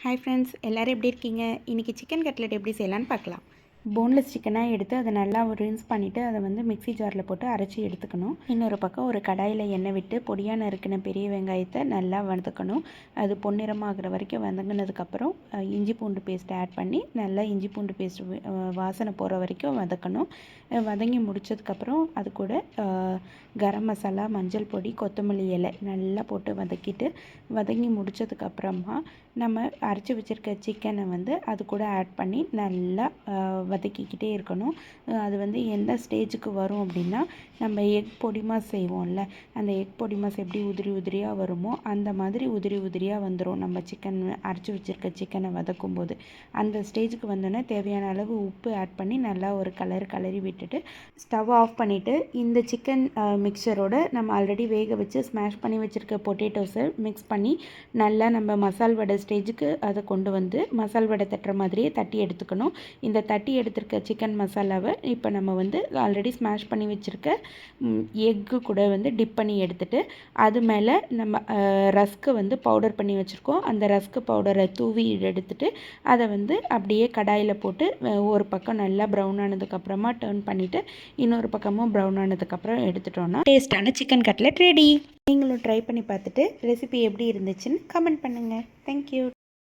Hi friends, எல்லோரும் எப்படி இருக்கீங்க? இன்றைக்கி சிக்கன் கட்லெட் எப்படி செய்யலான்னு பார்க்கலாம். போன்லெஸ் சிக்கனாக எடுத்து அதை நல்லா ரின்ஸ் பண்ணிவிட்டு அதை மிக்ஸி ஜாரில் போட்டு அரைச்சி எடுத்துக்கணும். இன்னொரு பக்கம் ஒரு கடாயில் எண்ணெய் விட்டு பொடியாக நறுக்கின பெரிய வெங்காயத்தை நல்லா வதக்கணும். அது பொன்னிறமாகிற வரைக்கும் வதங்கினதுக்கப்புறம் இஞ்சி பூண்டு பேஸ்ட் ஆட் பண்ணி நல்லா இஞ்சி பூண்டு பேஸ்ட் வாசனை போகிற வரைக்கும் வதக்கணும். வதங்கி முடித்ததுக்கப்புறம் அது கூட கரம் மசாலா, மஞ்சள் பொடி, கொத்தமல்லி இலை நல்லா போட்டு வதங்கி முடித்ததுக்கப்புறமா நம்ம அரைச்சி வச்சுருக்க சிக்கனை அது கூட ஆட் பண்ணி நல்லா வதக்கிக்கிட்டே இருக்கணும். அது எந்த ஸ்டேஜுக்கு வரும் அப்படின்னா, நம்ம எக் பொடிமாஸ் செய்வோம்ல, அந்த எக் பொடிமாஸ் எப்படி உதிரி உதிரியாக வருமோ அந்த மாதிரி உதிரி உதிரியாக வந்துடும். நம்ம அரைச்சி வச்சுருக்க சிக்கனை வதக்கும்போது அந்த ஸ்டேஜுக்கு வந்தோன்னே தேவையான அளவு உப்பு ஆட் பண்ணி நல்லா ஒரு கலரி விட்டுட்டு ஸ்டவ் ஆஃப் பண்ணிவிட்டு இந்த சிக்கன் மிக்சரோட நம்ம ஆல்ரெடி வேக வச்சு ஸ்மாஷ் பண்ணி வச்சுருக்க பொட்டேட்டோஸை மிக்ஸ் பண்ணி நல்லா நம்ம மசால் வடை ஸ்டேஜுக்கு அதை கொண்டு வந்து மசால் வடை தட்டுற மாதிரியே தட்டி எடுத்துக்கணும். இந்த தட்டி எடுத்துருக்க சிக்கன் மசாலாவை இப்போ நம்ம ஆல்ரெடி ஸ்மாஷ் பண்ணி வச்சுருக்க எக்கு கூட டிப் பண்ணி எடுத்துகிட்டு அது மேலே நம்ம ரஸ்க்கு பவுடர் பண்ணி வச்சுருக்கோம். அந்த ரஸ்க்கு பவுடரை தூவி எடுத்துகிட்டு அதை அப்படியே கடாயில் போட்டு ஒரு பக்கம் நல்லா ப்ரௌன் ஆனதுக்கப்புறமா டர்ன் பண்ணிவிட்டு இன்னொரு பக்கமும் ப்ரௌன் ஆனதுக்கப்புறம் எடுத்துட்டோன்னா டேஸ்ட்டான சிக்கன் கட்லெட் ரெடி. நீங்களும் ட்ரை பண்ணி பார்த்துட்டு ரெசிபி எப்படி இருந்துச்சுன்னு கமெண்ட் பண்ணுங்கள். தேங்க்யூ.